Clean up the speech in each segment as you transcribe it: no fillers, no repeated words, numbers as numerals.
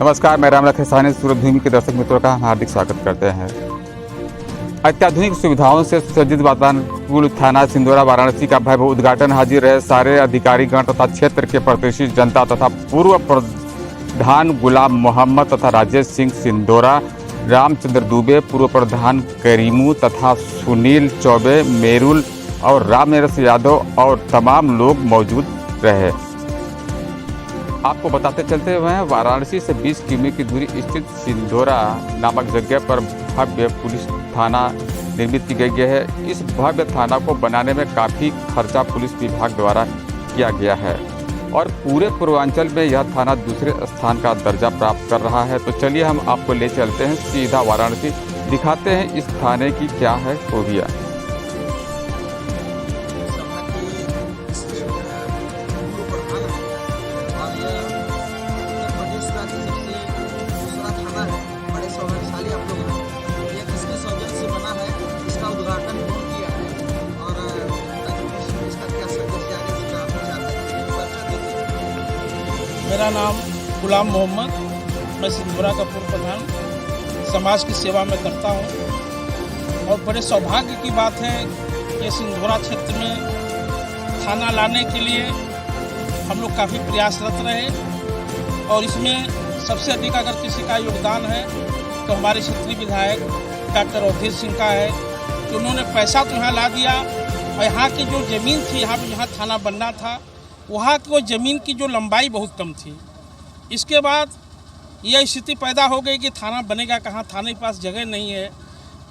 नमस्कार, मैं राम लखन सूरजभूमि के दर्शक मित्रों का हार्दिक स्वागत करते हैं। अत्याधुनिक सुविधाओं से सज्जित वातानुकूल थाना सिंधोरा वाराणसी का भव्य उद्घाटन हाजिर रहे सारे अधिकारीगण तथा क्षेत्र के प्रतिष्ठित जनता तथा पूर्व प्रधान गुलाम मोहम्मद तथा राजेश सिंह सिंधोरा, रामचंद्र दुबे, पूर्व प्रधान करीमू तथा सुनील चौबे, मेरुल और रामनरस यादव और तमाम लोग मौजूद रहे। आपको बताते चलते हुए हैं, वाराणसी से 20 किमी की दूरी स्थित सिंधोरा नामक जगह पर भव्य पुलिस थाना निर्मित की गई है। इस भव्य थाना को बनाने में काफ़ी खर्चा पुलिस विभाग द्वारा किया गया है और पूरे पूर्वांचल में यह थाना दूसरे स्थान का दर्जा प्राप्त कर रहा है। तो चलिए हम आपको ले चलते हैं सीधा वाराणसी, दिखाते हैं इस थाने की क्या है खूबियाँ। मेरा नाम गुलाम मोहम्मद, मैं सिंधोरा का पूर्व प्रधान समाज की सेवा में करता हूं और बड़े सौभाग्य की बात है कि सिंधोरा क्षेत्र में थाना लाने के लिए हम लोग काफ़ी प्रयासरत रहे और इसमें सबसे अधिक अगर किसी का योगदान है तो हमारे क्षेत्रीय विधायक डॉक्टर अवधेश सिंह का है कि उन्होंने पैसा तो यहाँ ला दिया और यहाँ की जो ज़मीन थी, यहाँ थाना बनना था, वहाँ की वो ज़मीन की जो लंबाई बहुत कम थी। इसके बाद यह स्थिति पैदा हो गई कि थाना बनेगा कहाँ, थाने के पास जगह नहीं है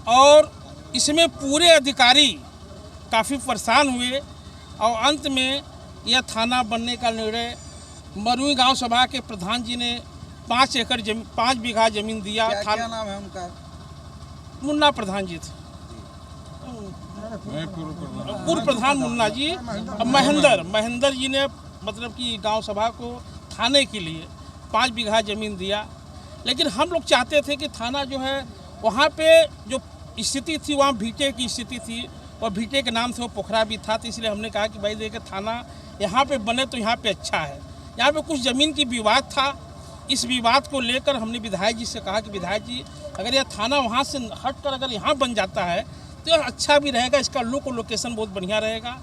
और इसमें पूरे अधिकारी काफ़ी परेशान हुए और अंत में यह थाना बनने का निर्णय मरुई गांव सभा के प्रधान जी ने 5 बीघा ज़मीन दिया। क्या नाम है उनका? मुन्ना प्रधान जी थे, पूर्व प्रधान मुन्ना जी। महेंद्र जी ने मतलब कि गांव सभा को थाने के लिए 5 बीघा ज़मीन दिया। लेकिन हम लोग चाहते थे कि थाना जो है वहाँ पे जो स्थिति थी वहाँ भीटे की स्थिति थी और भीटे के नाम से वो पोखरा भी था, तो इसलिए हमने कहा कि भाई देखिए थाना यहाँ पे बने तो यहाँ पे अच्छा है। यहाँ पे कुछ ज़मीन की विवाद था, इस विवाद को लेकर हमने विधायक जी से कहा कि विधायक जी अगर यह थाना वहाँ से हट कर अगर यहाँ बन जाता है तो अच्छा भी रहेगा, इसका लुक और लोकेशन बहुत बढ़िया रहेगा।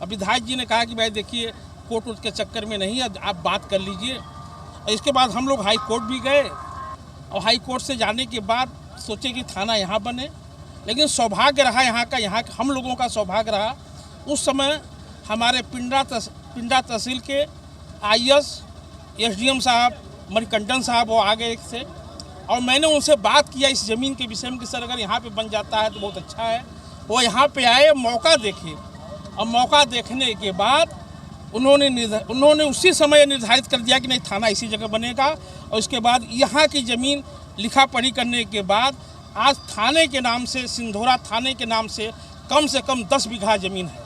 अब विधायक जी ने कहा कि भाई देखिए कोर्ट के चक्कर में नहीं है, आप बात कर लीजिए। और इसके बाद हम लोग हाई कोर्ट भी गए और हाई कोर्ट से जाने के बाद सोचे कि थाना यहाँ बने। लेकिन सौभाग्य रहा यहाँ का हम लोगों का सौभाग्य रहा, उस समय हमारे पिंडा तहसील के IAS SDM साहब मणिकंठन साहब वो आ गए थे और मैंने उनसे बात किया इस ज़मीन के विषय में कि सर अगर यहाँ पे बन जाता है तो बहुत अच्छा है। वो यहाँ पे आए, मौका देखे और मौका देखने के बाद उन्होंने उसी समय निर्धारित कर दिया कि नहीं थाना इसी जगह बनेगा। और उसके बाद यहाँ की ज़मीन लिखा पढ़ी करने के बाद आज थाने के नाम से, सिंधोरा थाने के नाम से कम 10 बीघा ज़मीन है।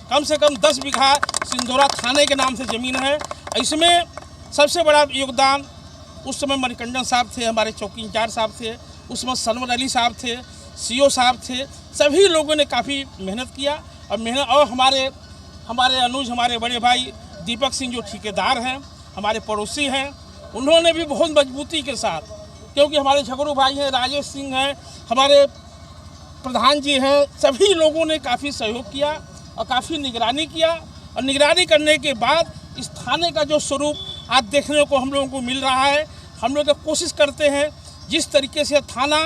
कम से कम 10 बीघा सिंधोरा थाने के नाम से ज़मीन है। इसमें सबसे बड़ा योगदान उस समय मणिकंठन साहब थे, हमारे चौकी इंचार्ज साहब थे, उस समय सनवर अली साहब थे, CO साहब थे, सभी लोगों ने काफ़ी मेहनत किया और हमारे अनुज, हमारे बड़े भाई दीपक सिंह जो ठेकेदार हैं, हमारे पड़ोसी हैं, उन्होंने भी बहुत मजबूती के साथ, क्योंकि हमारे झगड़ू भाई हैं, राजेश सिंह हैं, हमारे प्रधान जी हैं, सभी लोगों ने काफ़ी सहयोग किया और काफ़ी निगरानी किया। और निगरानी करने के बाद इस थाने का जो स्वरूप आज देखने को हम लोगों को मिल रहा है। हम लोग कोशिश करते हैं जिस तरीके से थाना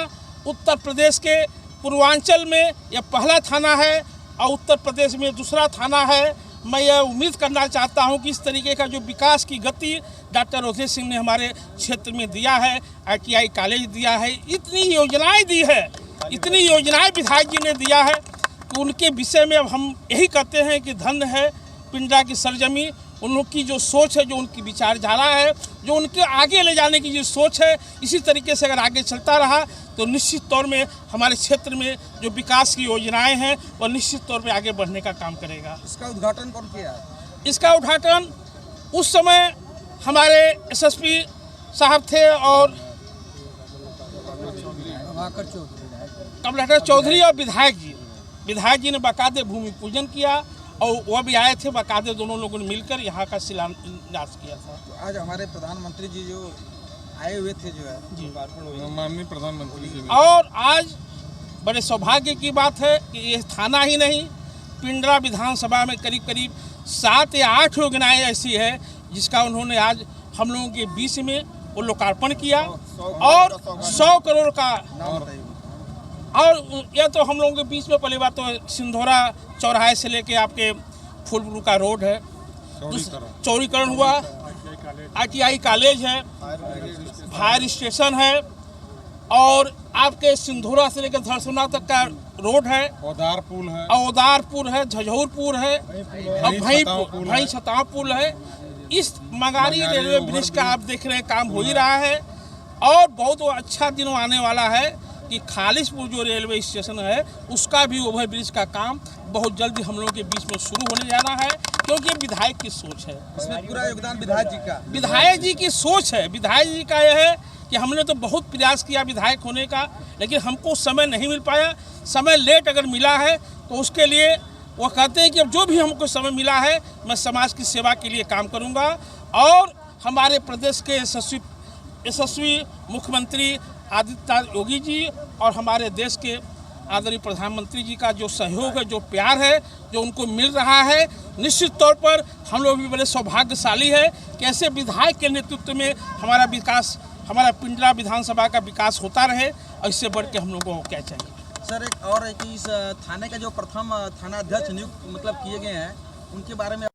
उत्तर प्रदेश के पूर्वांचल में यह पहला थाना है और उत्तर प्रदेश में दूसरा थाना है। मैं यह उम्मीद करना चाहता हूं कि इस तरीके का जो विकास की गति डॉक्टर अवधेश सिंह ने हमारे क्षेत्र में दिया है, ITI कॉलेज दिया है, इतनी योजनाएँ दी है, इतनी योजनाएँ विधायक जी ने दिया है कि उनके विषय में अब हम यही कहते हैं कि धन्य है पिंडा की सरजमी। उनकी जो सोच है, जो उनकी विचारधारा है, जो उनके आगे ले जाने की जो सोच है, इसी तरीके से अगर आगे चलता रहा तो निश्चित तौर में हमारे क्षेत्र में जो विकास की योजनाएं हैं वह निश्चित तौर पे आगे बढ़ने का काम करेगा। इसका उद्घाटन कौन किया? इसका उद्घाटन उस समय हमारे SSP साहब थे और कमलाकर चौधरी और विधायक जी ने बाकायदे भूमि पूजन किया और वह भी आए थे, बाकायदे दोनों लोगों ने मिलकर यहाँ का शिलान्यास किया था। तो आज हमारे प्रधानमंत्री जी जो आए हुए थे जो है जी। माननीय प्रधानमंत्री जी और आज बड़े सौभाग्य की बात है कि ये थाना ही नहीं, पिंडरा विधानसभा में करीब करीब 7 या 8 योजनाएं ऐसी है जिसका उन्होंने आज हम लोगों के बीच में वो लोकार्पण किया और 100 करोड़ का। नाम बताइए। और यह तो हम लोगों के बीच में पहली बात तो सिंधोरा चौराहे से लेके आपके फूलपुर का रोड है, चौड़ीकरण हुआ, ITI कॉलेज है, फायर स्टेशन है, और आपके सिंधोरा से लेकर धरसोना तक का रोड है, औदार पुल है, झझौरपुर है, और भई छताव पुल है। इस मगारी रेलवे ब्रिज का आप देख रहे हैं काम हो ही रहा है। और बहुत अच्छा दिन आने वाला है कि खालिशपुर जो रेलवे स्टेशन है उसका भी ओवर ब्रिज का काम बहुत जल्दी हम लोगों के बीच में शुरू होने जाना है, क्योंकि ये विधायक की सोच है। इसमें पूरा योगदान विधायक जी का, विधायक जी की सोच है। विधायक जी का यह है कि हमने तो बहुत प्रयास किया विधायक होने का, लेकिन हमको समय नहीं मिल पाया। समय लेट अगर मिला है तो उसके लिए वो कहते हैं कि अब जो भी हमको समय मिला है मैं समाज की सेवा के लिए काम करूंगा। और हमारे प्रदेश के यशस्वी मुख्यमंत्री आदित्यनाथ योगी जी और हमारे देश के आदरणीय प्रधानमंत्री जी का जो सहयोग है, जो प्यार है, जो उनको मिल रहा है, निश्चित तौर पर हम लोग भी बड़े सौभाग्यशाली है कि ऐसे विधायक के नेतृत्व में हमारा विकास, हमारा पिंडरा विधानसभा का विकास होता रहे। और इससे बढ़ के हम लोगों को क्या चाहिए। सर एक और है कि इस थाने का जो प्रथम थाना अध्यक्ष नियुक्त मतलब किए गए हैं, उनके बारे में